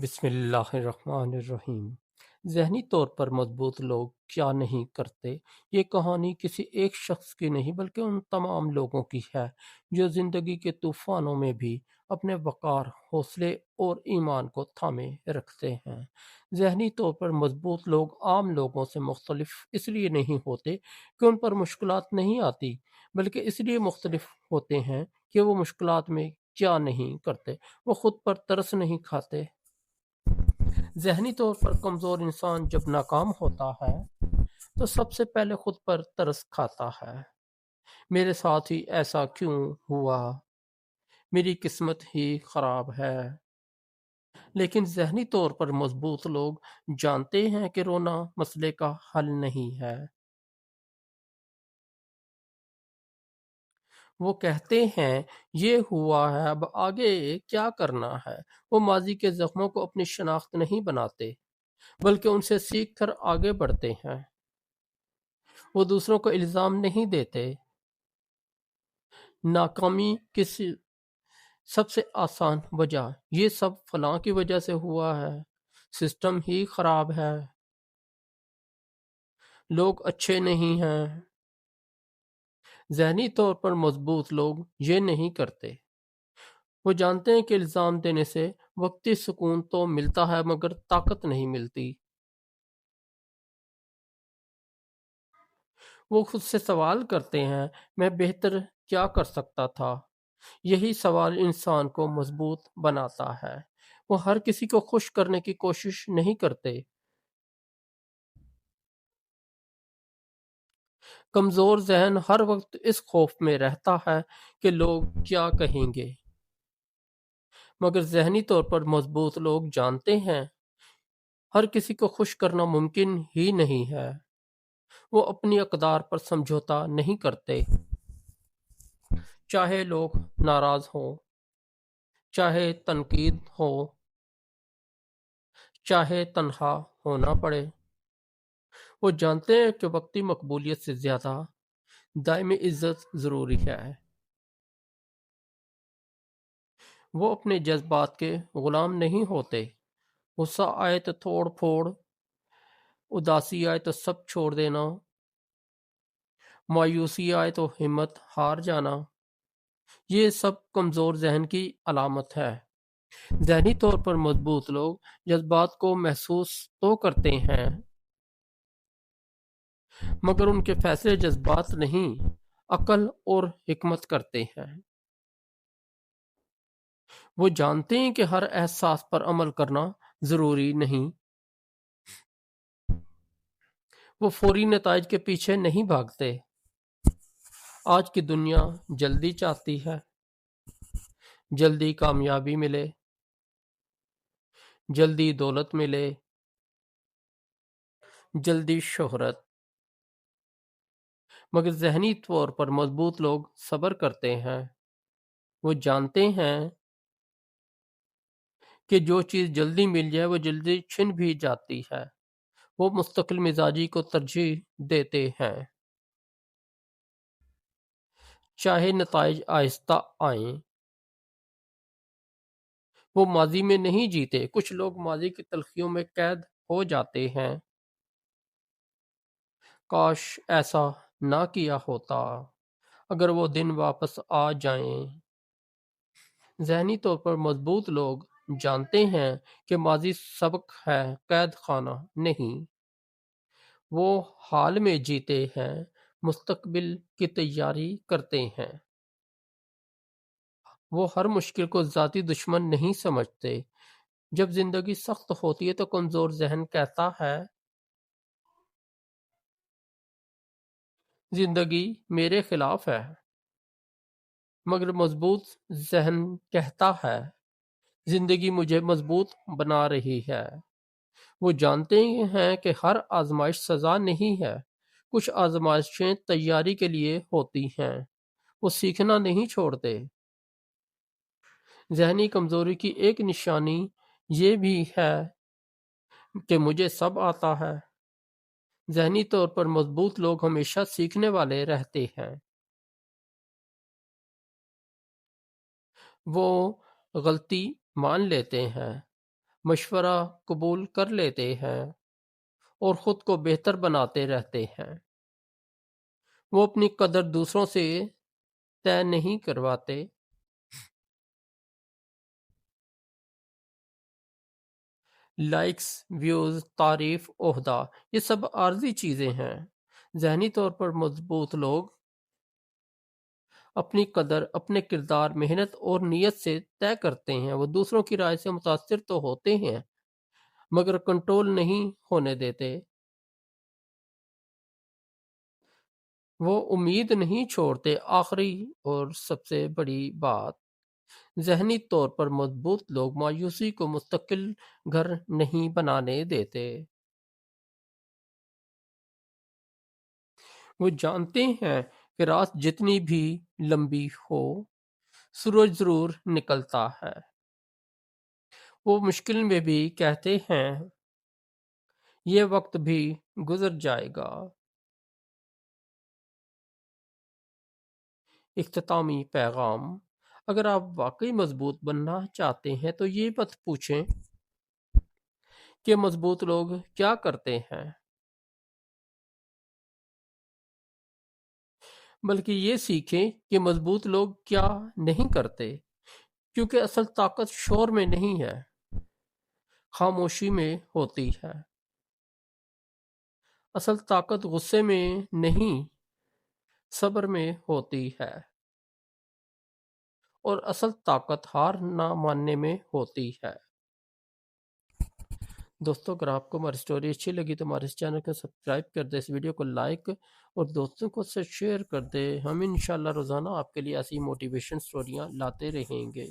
بسم اللہ الرحمن الرحیم۔ ذہنی طور پر مضبوط لوگ کیا نہیں کرتے؟ یہ کہانی کسی ایک شخص کی نہیں بلکہ ان تمام لوگوں کی ہے جو زندگی کے طوفانوں میں بھی اپنے وقار، حوصلے اور ایمان کو تھامے رکھتے ہیں۔ ذہنی طور پر مضبوط لوگ عام لوگوں سے مختلف اس لیے نہیں ہوتے کہ ان پر مشکلات نہیں آتی، بلکہ اس لیے مختلف ہوتے ہیں کہ وہ مشکلات میں کیا نہیں کرتے۔ وہ خود پر ترس نہیں کھاتے۔ ذہنی طور پر کمزور انسان جب ناکام ہوتا ہے تو سب سے پہلے خود پر ترس کھاتا ہے۔ میرے ساتھ ہی ایسا کیوں ہوا؟ میری قسمت ہی خراب ہے۔ لیکن ذہنی طور پر مضبوط لوگ جانتے ہیں کہ رونا مسئلے کا حل نہیں ہے۔ وہ کہتے ہیں یہ ہوا ہے، اب آگے کیا کرنا ہے۔ وہ ماضی کے زخموں کو اپنی شناخت نہیں بناتے بلکہ ان سے سیکھ کر آگے بڑھتے ہیں۔ وہ دوسروں کو الزام نہیں دیتے۔ ناکامی کی سب سے آسان وجہ، یہ سب فلاں کی وجہ سے ہوا ہے، سسٹم ہی خراب ہے، لوگ اچھے نہیں ہیں۔ ذہنی طور پر مضبوط لوگ یہ نہیں کرتے۔ وہ جانتے ہیں کہ الزام دینے سے وقتی سکون تو ملتا ہے مگر طاقت نہیں ملتی۔ وہ خود سے سوال کرتے ہیں میں بہتر کیا کر سکتا تھا۔ یہی سوال انسان کو مضبوط بناتا ہے۔ وہ ہر کسی کو خوش کرنے کی کوشش نہیں کرتے۔ کمزور ذہن ہر وقت اس خوف میں رہتا ہے کہ لوگ کیا کہیں گے، مگر ذہنی طور پر مضبوط لوگ جانتے ہیں ہر کسی کو خوش کرنا ممکن ہی نہیں ہے۔ وہ اپنی اقدار پر سمجھوتا نہیں کرتے، چاہے لوگ ناراض ہوں، چاہے تنقید ہو، چاہے تنہا ہونا پڑے۔ وہ جانتے ہیں کہ وقتی مقبولیت سے زیادہ دائمی عزت ضروری ہے۔ وہ اپنے جذبات کے غلام نہیں ہوتے۔ غصہ آئے تو توڑ پھوڑ، اداسی آئے تو سب چھوڑ دینا، مایوسی آئے تو ہمت ہار جانا، یہ سب کمزور ذہن کی علامت ہے۔ ذہنی طور پر مضبوط لوگ جذبات کو محسوس تو کرتے ہیں مگر ان کے فیصلے جذبات نہیں، عقل اور حکمت کرتے ہیں۔ وہ جانتے ہیں کہ ہر احساس پر عمل کرنا ضروری نہیں۔ وہ فوری نتائج کے پیچھے نہیں بھاگتے۔ آج کی دنیا جلدی چاہتی ہے، جلدی کامیابی ملے، جلدی دولت ملے، جلدی شہرت۔ مگر ذہنی طور پر مضبوط لوگ صبر کرتے ہیں۔ وہ جانتے ہیں کہ جو چیز جلدی مل جائے وہ جلدی چھن بھی جاتی ہے۔ وہ مستقل مزاجی کو ترجیح دیتے ہیں، چاہے نتائج آہستہ آئیں۔ وہ ماضی میں نہیں جیتے۔ کچھ لوگ ماضی کی تلخیوں میں قید ہو جاتے ہیں، کاش ایسا نہ کیا ہوتا، اگر وہ دن واپس آ جائیں۔ ذہنی طور پر مضبوط لوگ جانتے ہیں کہ ماضی سبق ہے، قید خانہ نہیں۔ وہ حال میں جیتے ہیں، مستقبل کی تیاری کرتے ہیں۔ وہ ہر مشکل کو ذاتی دشمن نہیں سمجھتے۔ جب زندگی سخت ہوتی ہے تو کمزور ذہن کہتا ہے زندگی میرے خلاف ہے، مگر مضبوط ذہن کہتا ہے زندگی مجھے مضبوط بنا رہی ہے۔ وہ جانتے ہیں کہ ہر آزمائش سزا نہیں ہے، کچھ آزمائشیں تیاری کے لیے ہوتی ہیں۔ وہ سیکھنا نہیں چھوڑتے۔ ذہنی کمزوری کی ایک نشانی یہ بھی ہے کہ مجھے سب آتا ہے۔ ذہنی طور پر مضبوط لوگ ہمیشہ سیکھنے والے رہتے ہیں۔ وہ غلطی مان لیتے ہیں مشورہ قبول کر لیتے ہیں اور خود کو بہتر بناتے رہتے ہیں۔ وہ اپنی قدر دوسروں سے طے نہیں کرواتے۔ لائکس، ویوز، تعریف، عہدہ، یہ سب عارضی چیزیں ہیں۔ ذہنی طور پر مضبوط لوگ اپنی قدر اپنے کردار، محنت اور نیت سے طے کرتے ہیں۔ وہ دوسروں کی رائے سے متاثر تو ہوتے ہیں مگر کنٹرول نہیں ہونے دیتے۔ وہ امید نہیں چھوڑتے۔ آخری اور سب سے بڑی بات، ذہنی طور پر مضبوط لوگ مایوسی کو مستقل گھر نہیں بنانے دیتے۔ وہ جانتے ہیں کہ رات جتنی بھی لمبی ہو، سورج ضرور نکلتا ہے۔ وہ مشکل میں بھی کہتے ہیں یہ وقت بھی گزر جائے گا۔ اختتامی پیغام، اگر آپ واقعی مضبوط بننا چاہتے ہیں تو یہ مت پوچھیں کہ مضبوط لوگ کیا کرتے ہیں، بلکہ یہ سیکھیں کہ مضبوط لوگ کیا نہیں کرتے، کیونکہ اصل طاقت شور میں نہیں ہے، خاموشی میں ہوتی ہے۔ اصل طاقت غصے میں نہیں، صبر میں ہوتی ہے، اور اصل طاقت ہار نہ ماننے میں ہوتی ہے۔ دوستو، اگر آپ کو ہماری سٹوری اچھی لگی تو ہمارے اس چینل کو سبسکرائب کر دیں، اس ویڈیو کو لائک اور دوستوں کو سے شیئر کر دیں۔ ہم انشاءاللہ روزانہ آپ کے لیے ایسی موٹیویشن سٹوریاں لاتے رہیں گے۔